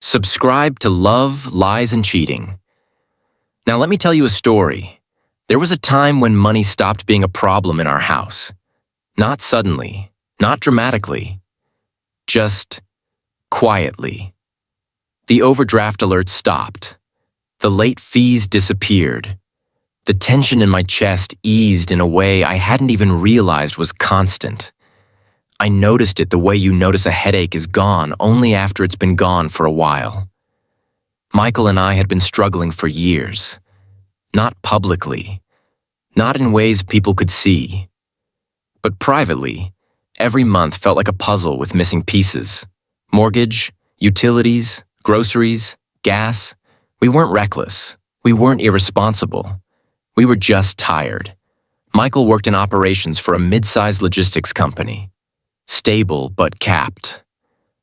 Subscribe to Love, Lies, and Cheating. Now let me tell you a story. There was a time when money stopped being a problem in our house. Not suddenly, not dramatically, just quietly. The overdraft alert stopped. The late fees disappeared. The tension in my chest eased in a way I hadn't even realized was constant. I noticed it the way you notice a headache is gone only after it's been gone for a while. Michael and I had been struggling for years. Not publicly, not in ways people could see. But privately, every month felt like a puzzle with missing pieces. Mortgage, utilities, groceries, gas. We weren't reckless. We weren't irresponsible. We were just tired. Michael worked in operations for a mid-sized logistics company. Stable but capped.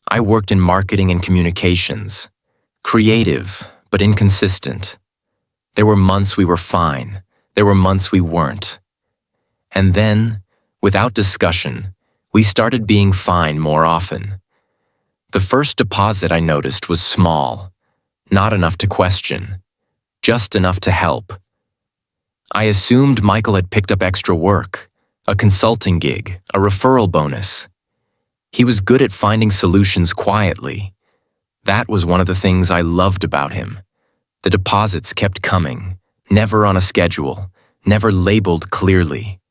I worked in marketing and communications. Creative but inconsistent. There were months we were fine. There were months we weren't. And then, without discussion, we started being fine more often. The first deposit I noticed was small, not enough to question, just enough to help. I assumed Michael had picked up extra work, a consulting gig, a referral bonus. He was good at finding solutions quietly. That was one of the things I loved about him. The deposits kept coming, never on a schedule, never labeled clearly.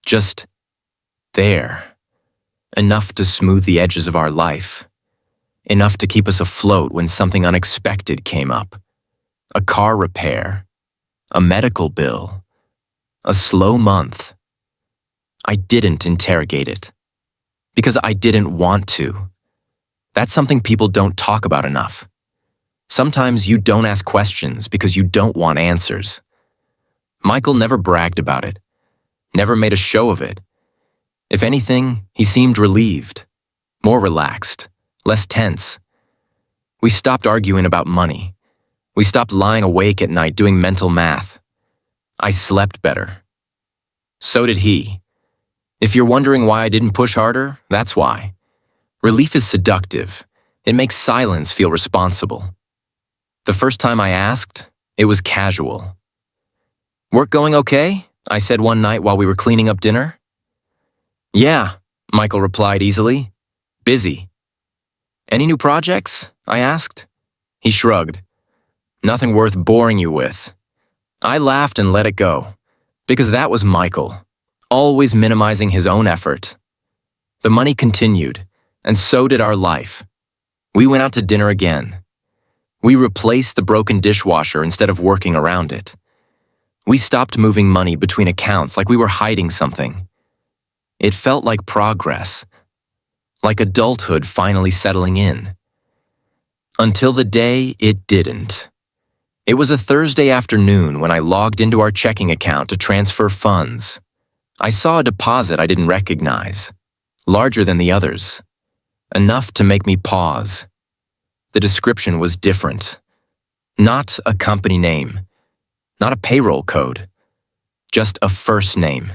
Just there. Enough to smooth the edges of our life. Enough to keep us afloat when something unexpected came up. A car repair. A medical bill. A slow month. I didn't interrogate it. Because I didn't want to. That's something people don't talk about enough. Sometimes you don't ask questions because you don't want answers. Michael never bragged about it. Never made a show of it. If anything, he seemed relieved. More relaxed. Less tense. We stopped arguing about money. We stopped lying awake at night doing mental math. I slept better. So did he. If you're wondering why I didn't push harder, that's why. Relief is seductive. It makes silence feel responsible. The first time I asked, it was casual. "Work going okay?" I said one night while we were cleaning up dinner. "Yeah," Michael replied easily. "Busy." "Any new projects?" I asked. He shrugged. "Nothing worth boring you with." I laughed and let it go, because that was Michael, always minimizing his own effort. The money continued, and so did our life. We went out to dinner again. We replaced the broken dishwasher instead of working around it. We stopped moving money between accounts like we were hiding something. It felt like progress, like adulthood finally settling in. Until the day it didn't. It was a Thursday afternoon when I logged into our checking account to transfer funds. I saw a deposit I didn't recognize, larger than the others, enough to make me pause. The description was different. Not a company name, not a payroll code, just a first name.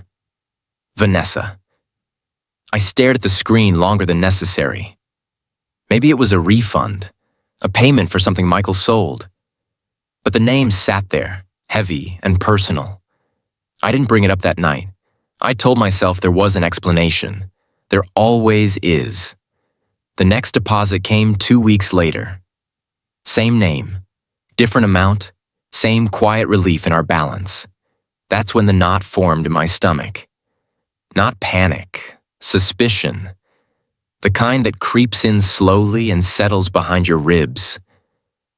Vanessa. I stared at the screen longer than necessary. Maybe it was a refund, a payment for something Michael sold. But the name sat there, heavy and personal. I didn't bring it up that night. I told myself there was an explanation. There always is. The next deposit came 2 weeks later. Same name, different amount, same quiet relief in our balance. That's when the knot formed in my stomach. Not panic, suspicion. The kind that creeps in slowly and settles behind your ribs.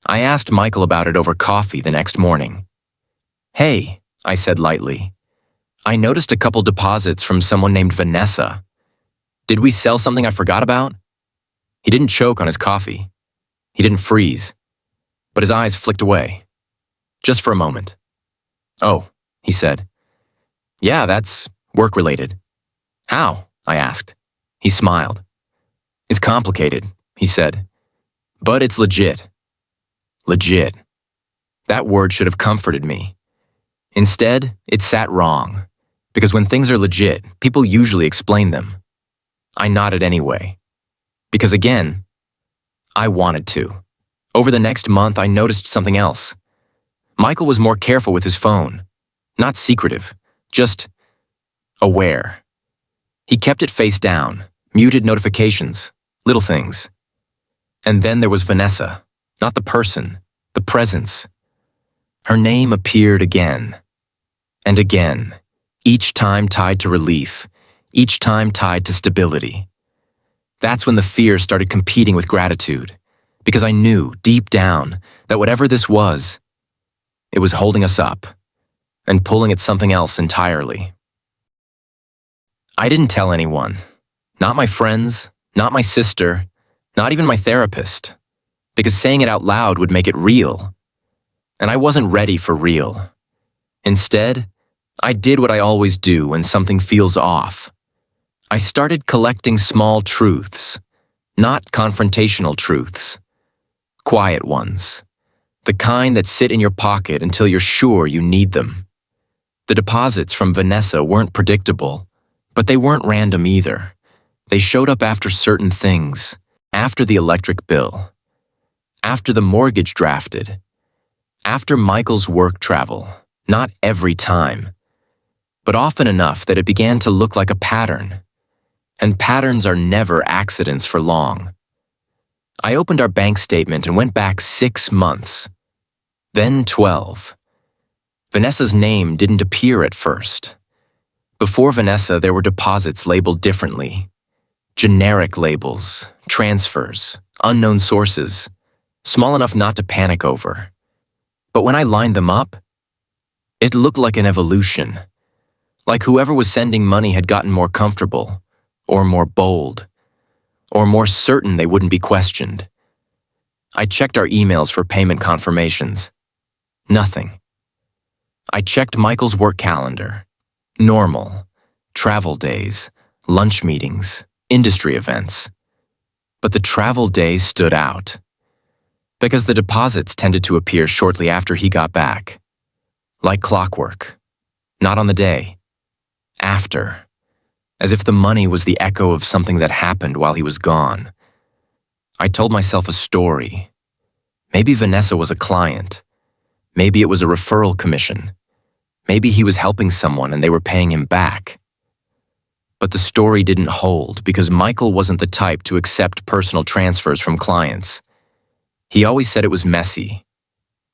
I asked Michael about it over coffee the next morning. "Hey," I said lightly. "I noticed a couple deposits from someone named Vanessa. Did we sell something I forgot about?" He didn't choke on his coffee. He didn't freeze. But his eyes flicked away. Just for a moment. "Oh," he said. "Yeah, that's work-related." "How?" I asked. He smiled. "It's complicated," he said. "But it's legit." Legit. That word should have comforted me. Instead, it sat wrong. Because when things are legit, people usually explain them. I nodded anyway. Because again, I wanted to. Over the next month, I noticed something else. Michael was more careful with his phone. Not secretive, just aware. He kept it face down, muted notifications, little things. And then there was Vanessa, not the person, the presence. Her name appeared again and again, each time tied to relief, each time tied to stability. That's when the fear started competing with gratitude, because I knew deep down that whatever this was, it was holding us up and pulling at something else entirely. I didn't tell anyone, not my friends, not my sister, not even my therapist, because saying it out loud would make it real. And I wasn't ready for real. Instead, I did what I always do when something feels off. I started collecting small truths, not confrontational truths. Quiet ones. The kind that sit in your pocket until you're sure you need them. The deposits from Vanessa weren't predictable, but they weren't random either. They showed up after certain things, after the electric bill, after the mortgage drafted, after Michael's work travel, not every time, but often enough that it began to look like a pattern. And patterns are never accidents for long. I opened our bank statement and went back 6 months, then 12. Vanessa's name didn't appear at first. Before Vanessa, there were deposits labeled differently. Generic labels, transfers, unknown sources, small enough not to panic over. But when I lined them up, it looked like an evolution. Like whoever was sending money had gotten more comfortable, or more bold, or more certain they wouldn't be questioned. I checked our emails for payment confirmations. Nothing. I checked Michael's work calendar. Normal. Travel days, lunch meetings, industry events. But the travel days stood out. Because the deposits tended to appear shortly after he got back. Like clockwork. Not on the day. After. As if the money was the echo of something that happened while he was gone. I told myself a story. Maybe Vanessa was a client. Maybe it was a referral commission. Maybe he was helping someone and they were paying him back. But the story didn't hold because Michael wasn't the type to accept personal transfers from clients. He always said it was messy.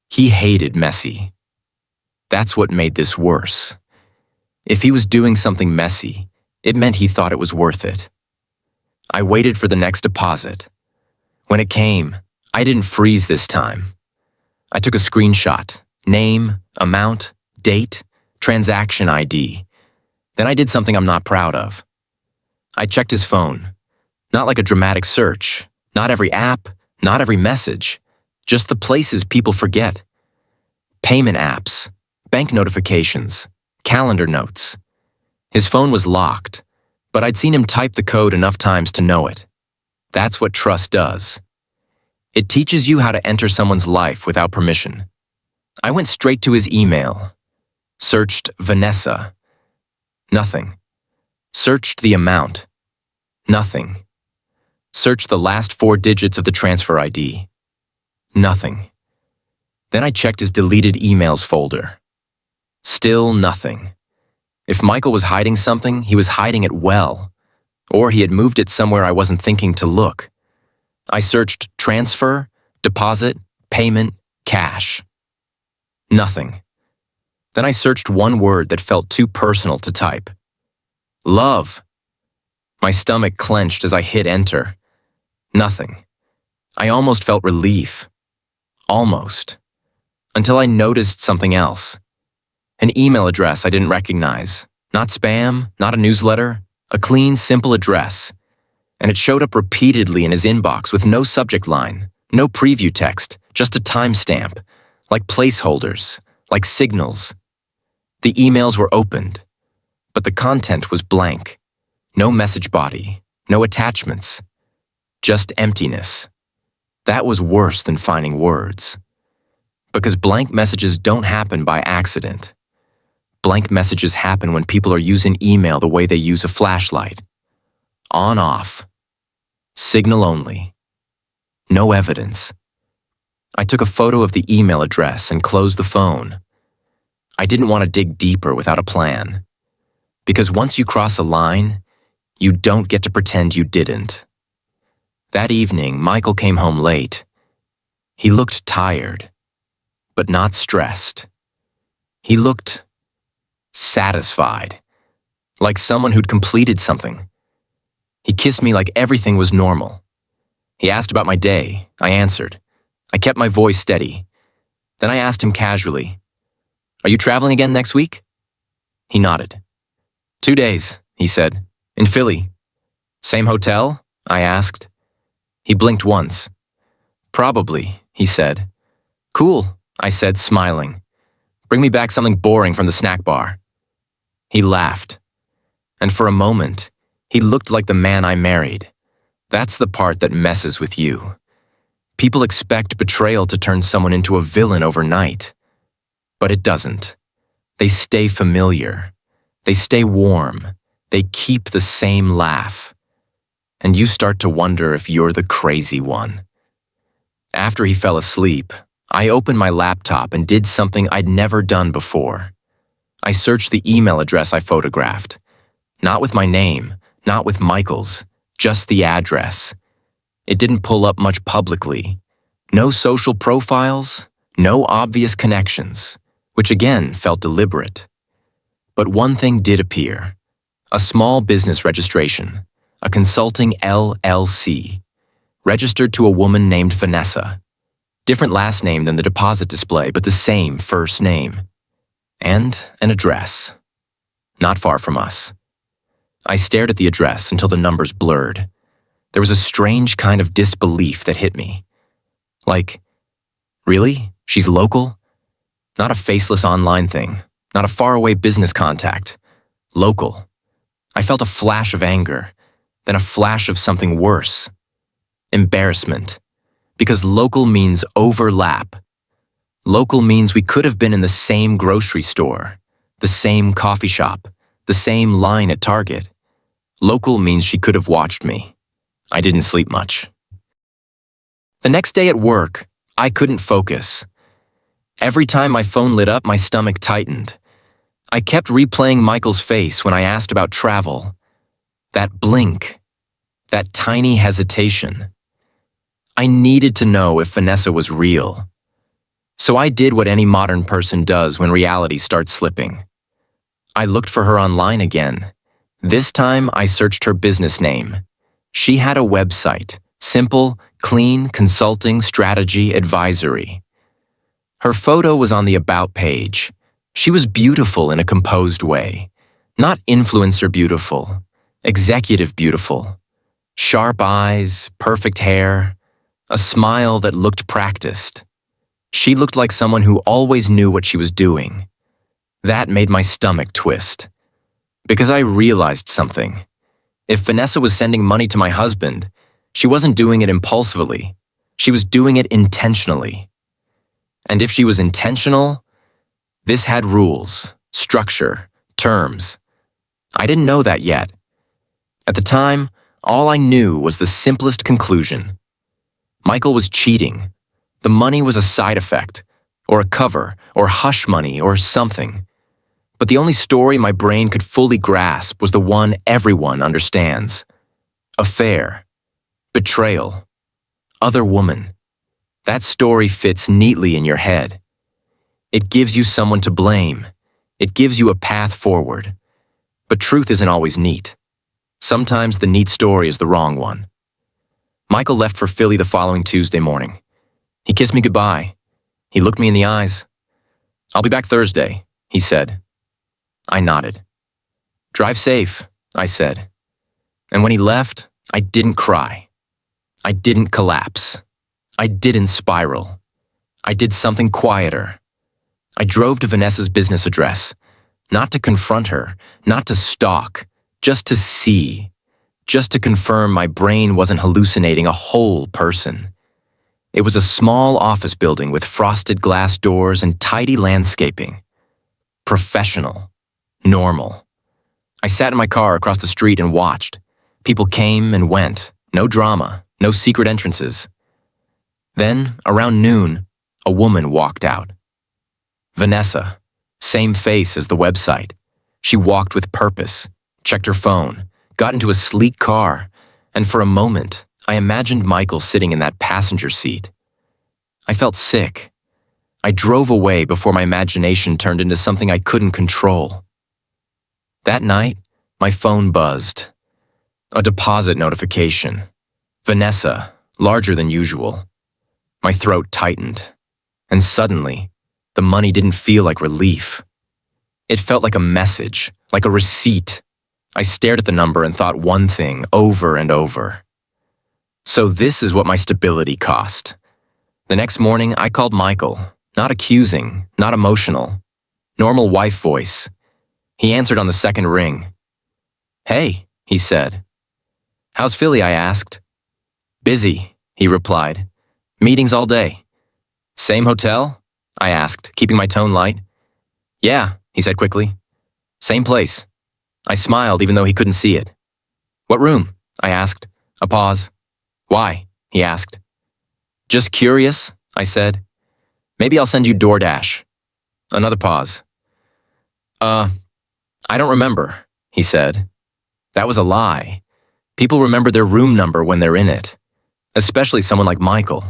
He hated messy. That's what made this worse. If he was doing something messy, it meant he thought it was worth it. I waited for the next deposit. When it came, I didn't freeze this time. I took a screenshot, name, amount, date, transaction ID. Then I did something I'm not proud of. I checked his phone. Not like a dramatic search, not every app, not every message, just the places people forget. Payment apps, bank notifications, calendar notes. His phone was locked, but I'd seen him type the code enough times to know it. That's what trust does. It teaches you how to enter someone's life without permission. I went straight to his email. Searched Vanessa. Nothing. Searched the amount. Nothing. Searched the last 4 digits of the transfer ID. Nothing. Then I checked his deleted emails folder. Still nothing. If Michael was hiding something, he was hiding it well. Or he had moved it somewhere I wasn't thinking to look. I searched transfer, deposit, payment, cash. Nothing. Then I searched one word that felt too personal to type. Love. My stomach clenched as I hit enter. Nothing. I almost felt relief. Almost. Until I noticed something else. An email address I didn't recognize. Not spam, not a newsletter. A clean, simple address. And it showed up repeatedly in his inbox with no subject line, no preview text, just a timestamp, like placeholders, like signals. The emails were opened, but the content was blank. No message body, no attachments, just emptiness. That was worse than finding words. Because blank messages don't happen by accident. Blank messages happen when people are using email the way they use a flashlight. On-off. Signal only. No evidence. I took a photo of the email address and closed the phone. I didn't want to dig deeper without a plan. Because once you cross a line, you don't get to pretend you didn't. That evening, Michael came home late. He looked tired, but not stressed. He looked satisfied, like someone who'd completed something. He kissed me like everything was normal. He asked about my day. I answered. I kept my voice steady. Then I asked him casually, "Are you traveling again next week?" He nodded. 2 days, he said. In Philly. Same hotel? I asked. He blinked once. Probably, he said. Cool, I said, smiling. Bring me back something boring from the snack bar. He laughed. And for a moment, he looked like the man I married. That's the part that messes with you. People expect betrayal to turn someone into a villain overnight. But it doesn't. They stay familiar. They stay warm. They keep the same laugh. And you start to wonder if you're the crazy one. After he fell asleep, I opened my laptop and did something I'd never done before. I searched the email address I photographed. Not with my name, not with Michael's, just the address. It didn't pull up much publicly. No social profiles, no obvious connections, which again felt deliberate. But one thing did appear. A small business registration, a consulting LLC, registered to a woman named Vanessa. Different last name than the deposit display, but the same first name. And an address. Not far from us. I stared at the address until the numbers blurred. There was a strange kind of disbelief that hit me. Like, really? She's local? Not a faceless online thing. Not a faraway business contact. Local. I felt a flash of anger, then a flash of something worse. Embarrassment. Because local means overlap. Local means we could have been in the same grocery store, the same coffee shop, the same line at Target. Local means she could have watched me. I didn't sleep much. The next day at work, I couldn't focus. Every time my phone lit up, my stomach tightened. I kept replaying Michael's face when I asked about travel. That blink. That tiny hesitation. I needed to know if Vanessa was real. So I did what any modern person does when reality starts slipping. I looked for her online again. This time I searched her business name. She had a website, simple, clean consulting strategy advisory. Her photo was on the About page. She was beautiful in a composed way. Not influencer beautiful, executive beautiful. Sharp eyes, perfect hair, a smile that looked practiced. She looked like someone who always knew what she was doing. That made my stomach twist. Because I realized something. If Vanessa was sending money to my husband, she wasn't doing it impulsively. She was doing it intentionally. And if she was intentional, this had rules, structure, terms. I didn't know that yet. At the time, all I knew was the simplest conclusion. Michael was cheating. The money was a side effect, or a cover, or hush money, or something. But the only story my brain could fully grasp was the one everyone understands. Affair. Betrayal. Other woman. That story fits neatly in your head. It gives you someone to blame. It gives you a path forward. But truth isn't always neat. Sometimes the neat story is the wrong one. Michael left for Philly the following Tuesday morning. He kissed me goodbye. He looked me in the eyes. "I'll be back Thursday," he said. I nodded. "Drive safe," I said. And when he left, I didn't cry. I didn't collapse. I didn't spiral. I did something quieter. I drove to Vanessa's business address, not to confront her, not to stalk, just to see, just to confirm my brain wasn't hallucinating a whole person. It was a small office building with frosted glass doors and tidy landscaping. Professional. Normal. I sat in my car across the street and watched. People came and went. No drama. No secret entrances. Then, around noon, A woman walked out. Vanessa, same face as the website. She walked with purpose, checked her phone, got into a sleek car, and for a moment, I imagined Michael sitting in that passenger seat. I felt sick. I drove away before my imagination turned into something I couldn't control. That night, my phone buzzed. A deposit notification. Vanessa, larger than usual. My throat tightened. And suddenly, the money didn't feel like relief. It felt like a message, like a receipt. I stared at the number and thought one thing over and over. So this is what my stability cost. The next morning, I called Michael, not accusing, not emotional. Normal wife voice. He answered on the second ring. "Hey," he said. "How's Philly?" I asked. "Busy," he replied. "Meetings all day." "Same hotel?" I asked, keeping my tone light. "Yeah," he said quickly. "Same place." I smiled even though he couldn't see it. "What room?" I asked. A pause. "Why?" he asked. "Just curious," I said. "Maybe I'll send you DoorDash." Another pause. I don't remember," he said. That was a lie. People remember their room number when they're in it. Especially someone like Michael,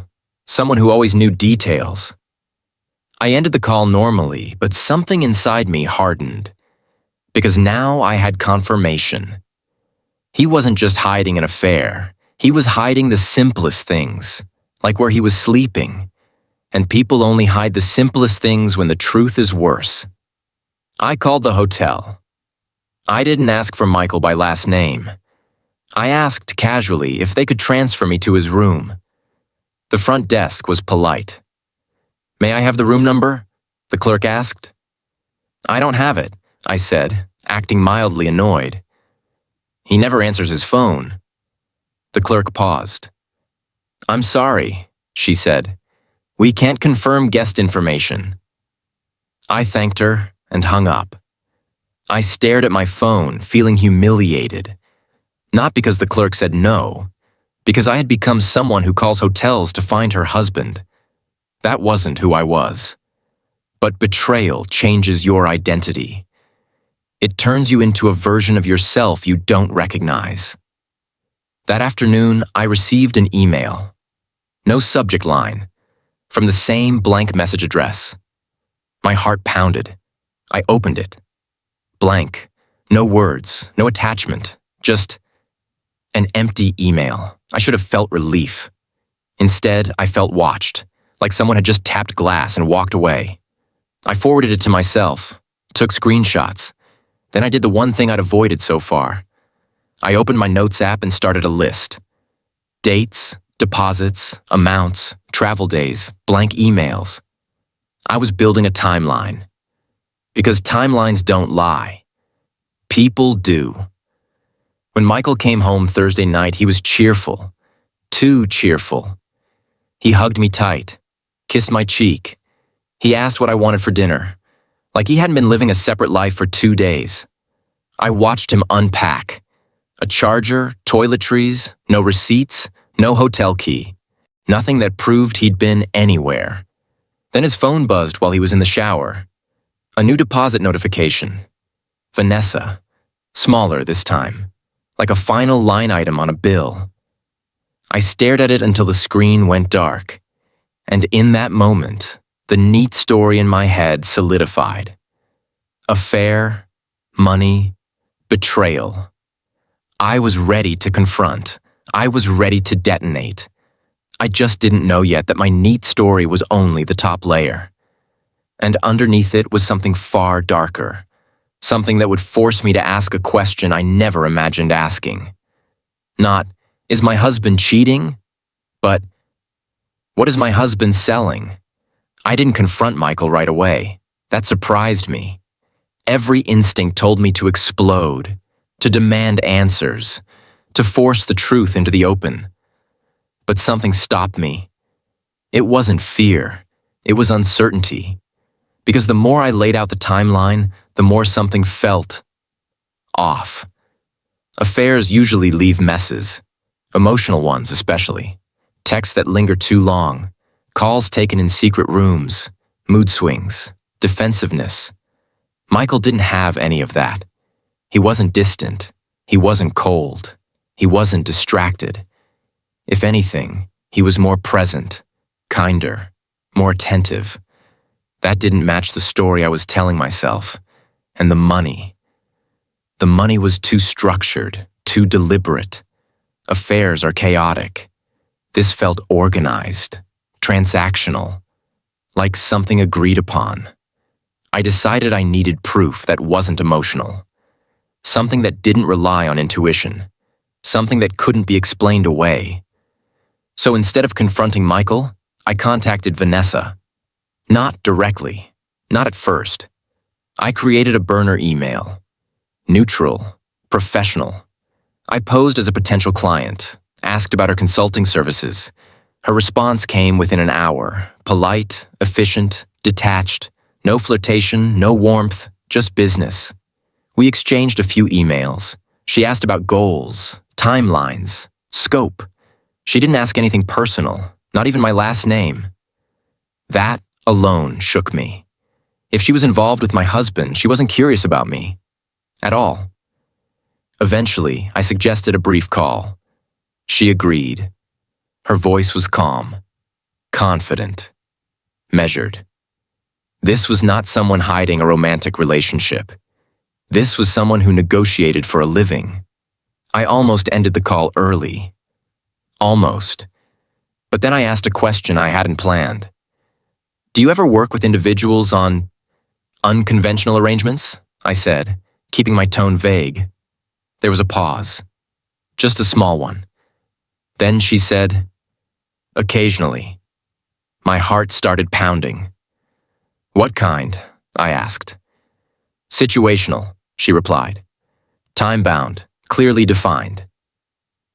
someone who always knew details. I ended the call normally, but something inside me hardened. Because now I had confirmation. He wasn't just hiding an affair. He was hiding the simplest things, like where he was sleeping. And people only hide the simplest things when the truth is worse. I called the hotel. I didn't ask for Michael by last name. I asked casually if they could transfer me to his room. The front desk was polite. "May I have the room number?" the clerk asked. "I don't have it," I said, acting mildly annoyed. "He never answers his phone." The clerk paused. "I'm sorry," she said. "We can't confirm guest information." I thanked her and hung up. I stared at my phone, feeling humiliated. Not because the clerk said no, because I had become someone who calls hotels to find her husband. That wasn't who I was. But betrayal changes your identity. It turns you into a version of yourself you don't recognize. That afternoon, I received an email. No subject line, from the same blank message address. My heart pounded. I opened it. Blank. No words, no attachment, just an empty email. I should have felt relief. Instead, I felt watched, like someone had just tapped glass and walked away. I forwarded it to myself, took screenshots. Then I did the one thing I'd avoided so far. I opened my notes app and started a list. Dates, deposits, amounts, travel days, blank emails. I was building a timeline. Because timelines don't lie. People do. When Michael came home Thursday night, he was cheerful. Too cheerful. He hugged me tight, kissed my cheek. He asked what I wanted for dinner, like he hadn't been living a separate life for 2 days. I watched him unpack. A charger, toiletries, no receipts, no hotel key. Nothing that proved he'd been anywhere. Then his phone buzzed while he was in the shower. A new deposit notification. Vanessa. Smaller this time. Like a final line item on a bill. I stared at it until the screen went dark. And in that moment, the neat story in my head solidified. Affair, money, betrayal. I was ready to confront. I was ready to detonate. I just didn't know yet that my neat story was only the top layer. And underneath it was something far darker. Something that would force me to ask a question I never imagined asking. Not, is my husband cheating? But, what is my husband selling? I didn't confront Michael right away. That surprised me. Every instinct told me to explode, to demand answers, to force the truth into the open. But something stopped me. It wasn't fear. It was uncertainty. Because the more I laid out the timeline, the more something felt off. Affairs usually leave messes, emotional ones especially, texts that linger too long, calls taken in secret rooms, mood swings, defensiveness. Michael didn't have any of that. He wasn't distant. He wasn't cold. He wasn't distracted. If anything, he was more present, kinder, more attentive. That didn't match the story I was telling myself. And the money. The money was too structured, too deliberate. Affairs are chaotic. This felt organized, transactional, like something agreed upon. I decided I needed proof that wasn't emotional. Something that didn't rely on intuition. Something that couldn't be explained away. So instead of confronting Michael, I contacted Vanessa. Not directly, not at first. I created a burner email. Neutral, professional. I posed as a potential client, asked about her consulting services. Her response came within an hour, polite, efficient, detached, no flirtation, no warmth, just business. We exchanged a few emails. She asked about goals, timelines, scope. She didn't ask anything personal, not even my last name. That alone shook me. If she was involved with my husband, she wasn't curious about me. At all. Eventually, I suggested a brief call. She agreed. Her voice was calm, confident, measured. This was not someone hiding a romantic relationship. This was someone who negotiated for a living. I almost ended the call early. Almost. But then I asked a question I hadn't planned. Do you ever work with individuals on unconventional arrangements? I said, keeping my tone vague. There was a pause. Just a small one. Then she said, occasionally. My heart started pounding. What kind? I asked. Situational, she replied. Time-bound, clearly defined.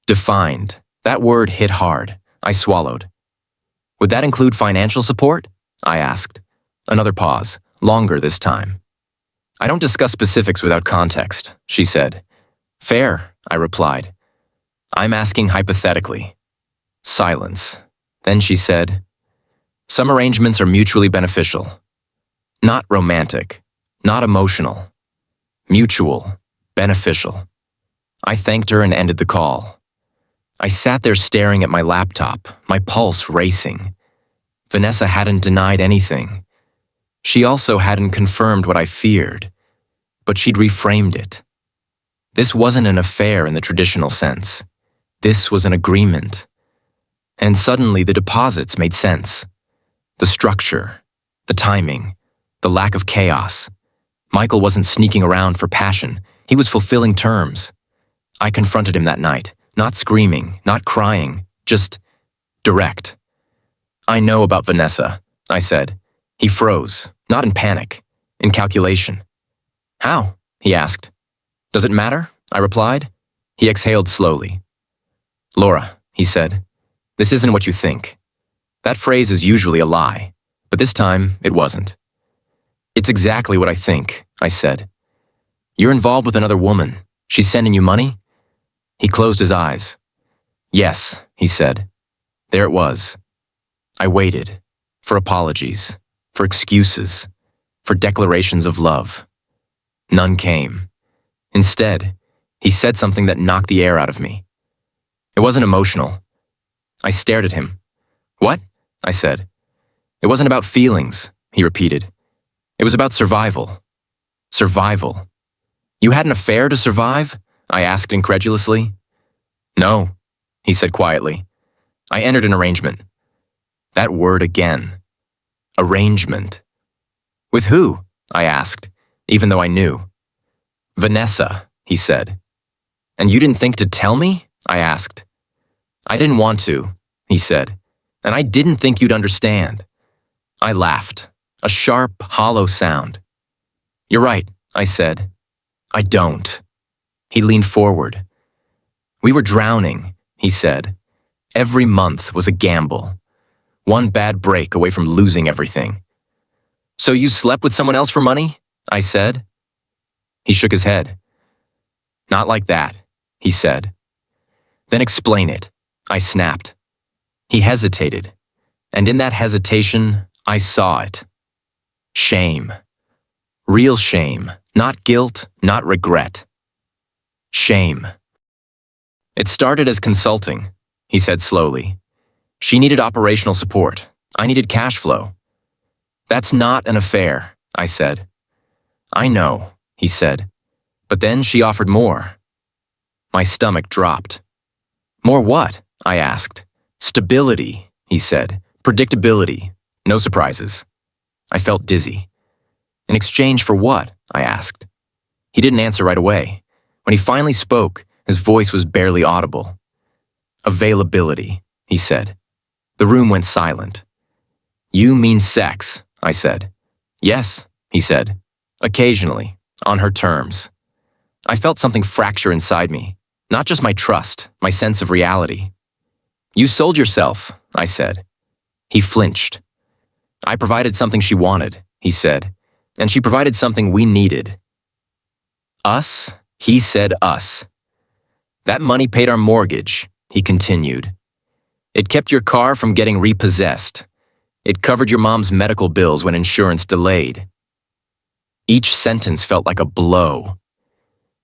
Defined. That word hit hard. I swallowed. Would that include financial support? I asked. Another pause, longer this time. I don't discuss specifics without context, she said. Fair, I replied. I'm asking hypothetically. Silence. Then she said, some arrangements are mutually beneficial. Not romantic, not emotional. Mutual, beneficial. I thanked her and ended the call. I sat there staring at my laptop, my pulse racing. Vanessa hadn't denied anything. She also hadn't confirmed what I feared, but she'd reframed it. This wasn't an affair in the traditional sense. This was an agreement. And suddenly the deposits made sense. The structure, the timing, the lack of chaos. Michael wasn't sneaking around for passion. He was fulfilling terms. I confronted him that night, not screaming, not crying, just direct. I know about Vanessa, I said. He froze, not in panic, in calculation. How? He asked. Does it matter? I replied. He exhaled slowly. Laura, he said, this isn't what you think. That phrase is usually a lie, but this time it wasn't. It's exactly what I think, I said. You're involved with another woman. She's sending you money? He closed his eyes. Yes, he said. There it was. I waited for apologies, for excuses, for declarations of love. None came. Instead, he said something that knocked the air out of me. It wasn't emotional. I stared at him. What? I said. It wasn't about feelings, he repeated. It was about survival. Survival. You had an affair to survive? I asked incredulously. No, he said quietly. I entered an arrangement. That word again. Arrangement. With who? I asked, even though I knew. Vanessa, he said. And you didn't think to tell me? I asked. I didn't want to, he said, and I didn't think you'd understand. I laughed, a sharp, hollow sound. You're right, I said. I don't. He leaned forward. We were drowning, he said. Every month was a gamble. One bad break away from losing everything. So you slept with someone else for money? I said. He shook his head. Not like that, he said. Then explain it, I snapped. He hesitated. And in that hesitation, I saw it. Shame. Real shame. Not guilt, not regret. Shame. It started as consulting, he said slowly. She needed operational support. I needed cash flow. That's not an affair, I said. I know, he said. But then she offered more. My stomach dropped. More what? I asked. Stability, he said. Predictability. No surprises. I felt dizzy. In exchange for what? I asked. He didn't answer right away. When he finally spoke, his voice was barely audible. Availability, he said. The room went silent. You mean sex, I said. Yes, he said. Occasionally, on her terms. I felt something fracture inside me. Not just my trust, my sense of reality. You sold yourself, I said. He flinched. I provided something she wanted, he said, and she provided something we needed. Us? He said us. That money paid our mortgage, he continued. It kept your car from getting repossessed. It covered your mom's medical bills when insurance delayed. Each sentence felt like a blow.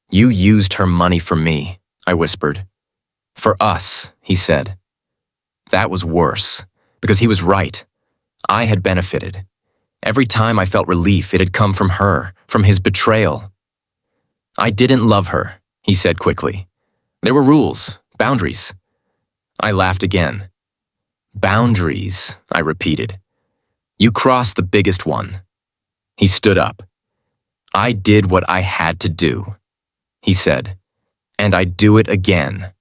You used her money for me, I whispered. For us, he said. That was worse, because he was right. I had benefited. Every time I felt relief, it had come from her, from his betrayal. I didn't love her, he said quickly. There were rules, boundaries. I laughed again. Boundaries, I repeated. You crossed the biggest one. He stood up. I did what I had to do, he said, and I'd do it again.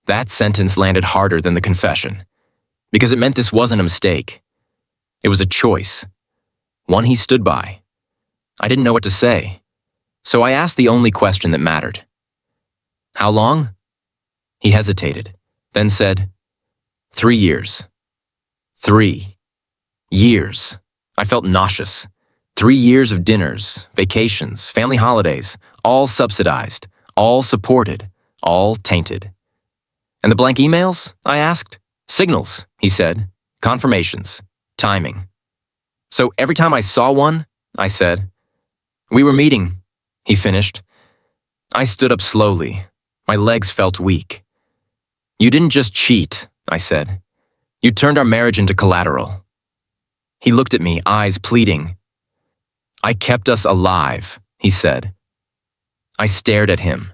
That sentence landed harder than the confession, because it meant this wasn't a mistake. It was a choice, one he stood by. I didn't know what to say, so I asked the only question that mattered. How long? He hesitated, then said, 3 years. 3 years. I felt nauseous. 3 years of dinners, vacations, family holidays, all subsidized, all supported, all tainted. And the blank emails? I asked. Signals, he said. Confirmations. Timing. So every time I saw one, I said, we were meeting, he finished. I stood up slowly. My legs felt weak. You didn't just cheat, I said. You turned our marriage into collateral. He looked at me, eyes pleading. I kept us alive, he said. I stared at him,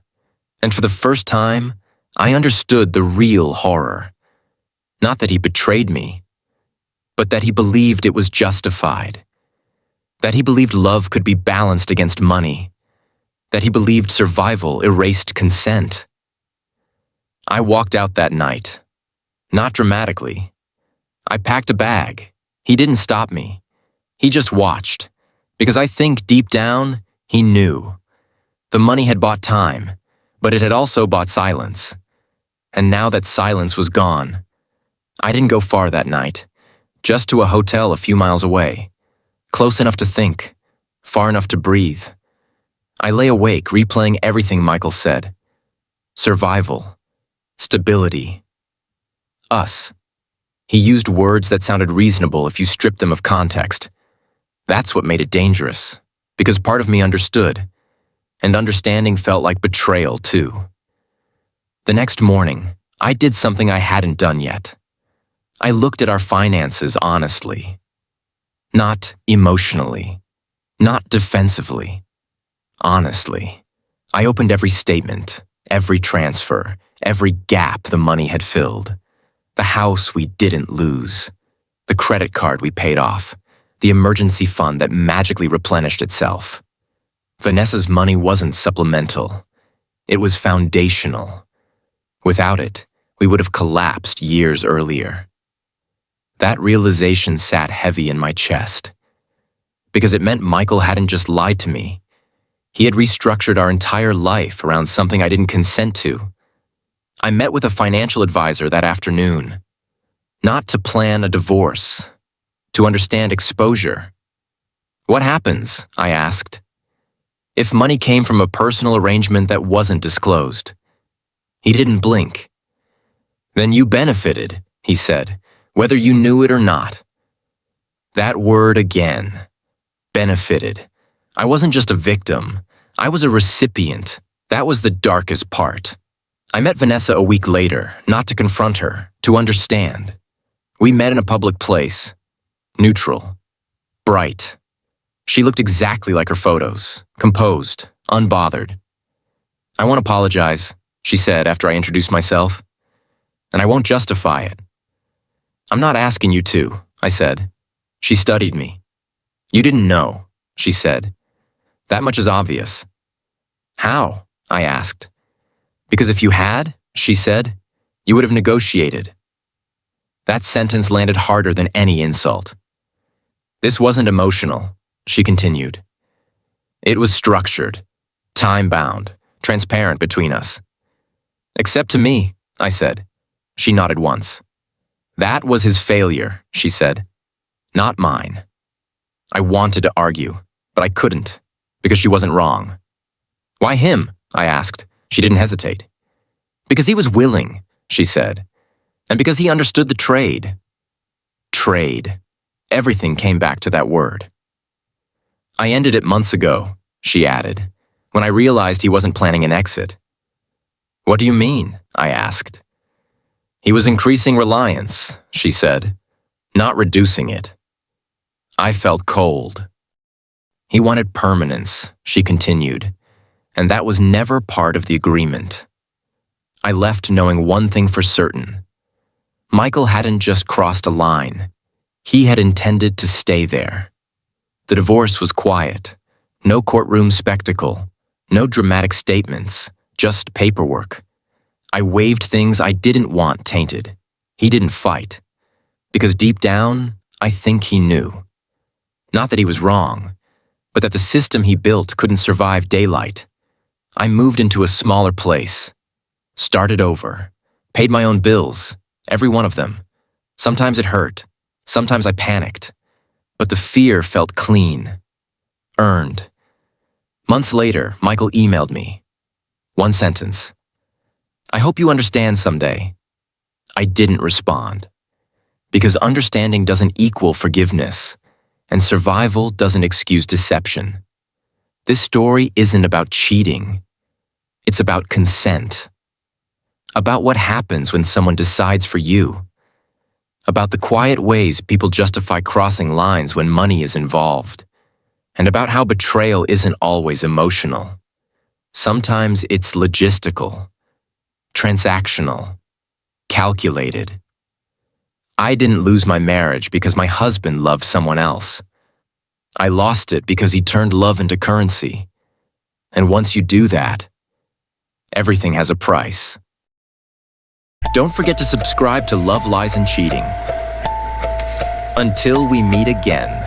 and for the first time, I understood the real horror. Not that he betrayed me, but that he believed it was justified. That he believed love could be balanced against money. That he believed survival erased consent. I walked out that night. Not dramatically. I packed a bag. He didn't stop me. He just watched, because I think deep down, he knew. The money had bought time, but it had also bought silence. And now that silence was gone, I didn't go far that night, just to a hotel a few miles away, close enough to think, far enough to breathe. I lay awake, replaying everything Michael said. Survival. Stability. Us. He used words that sounded reasonable if you stripped them of context. That's what made it dangerous, because part of me understood, and understanding felt like betrayal too. The next morning, I did something I hadn't done yet. I looked at our finances honestly. Not emotionally. Not defensively. Honestly. I opened every statement, every transfer, every gap the money had filled. The house we didn't lose. The credit card we paid off. The emergency fund that magically replenished itself. Vanessa's money wasn't supplemental. It was foundational. Without it, we would have collapsed years earlier. That realization sat heavy in my chest, because it meant Michael hadn't just lied to me. He had restructured our entire life around something I didn't consent to. I met with a financial advisor that afternoon, not to plan a divorce, to understand exposure. What happens, I asked, if money came from a personal arrangement that wasn't disclosed? He didn't blink. Then you benefited, he said, whether you knew it or not. That word again. Benefited. I wasn't just a victim. I was a recipient. That was the darkest part. I met Vanessa a week later, not to confront her, to understand. We met in a public place. Neutral. Bright. She looked exactly like her photos, composed, unbothered. "I won't apologize," she said after I introduced myself. "And I won't justify it." "I'm not asking you to," I said. She studied me. "You didn't know," she said. "That much is obvious." "How?" I asked. "Because if you had," she said, "you would have negotiated." That sentence landed harder than any insult. "This wasn't emotional," she continued. "It was structured, time-bound, transparent between us." "Except to me," I said. She nodded once. "That was his failure," she said. "Not mine." I wanted to argue, but I couldn't, because she wasn't wrong. "Why him?" I asked. She didn't hesitate. "Because he was willing," she said, "and because he understood the trade." Trade. Everything came back to that word. "I ended it months ago," she added, when I realized he wasn't planning an exit. "What do you mean?" I asked. "He was increasing reliance," she said, "not reducing it." I felt cold. "He wanted permanence," she continued, "and that was never part of the agreement." I left knowing one thing for certain. Michael hadn't just crossed a line. He had intended to stay there. The divorce was quiet. No courtroom spectacle. No dramatic statements. Just paperwork. I waived things I didn't want tainted. He didn't fight. Because deep down, I think he knew. Not that he was wrong, but that the system he built couldn't survive daylight. I moved into a smaller place. Started over. Paid my own bills. Every one of them. Sometimes it hurt. Sometimes I panicked. But the fear felt clean. Earned. Months later, Michael emailed me. One sentence. "I hope you understand someday." I didn't respond. Because understanding doesn't equal forgiveness, and survival doesn't excuse deception. This story isn't about cheating. It's about consent. About what happens when someone decides for you. About the quiet ways people justify crossing lines when money is involved. And about how betrayal isn't always emotional. Sometimes it's logistical, transactional, calculated. I didn't lose my marriage because my husband loved someone else. I lost it because he turned love into currency. And once you do that, everything has a price. Don't forget to subscribe to Love, Lies, and Cheating. Until we meet again.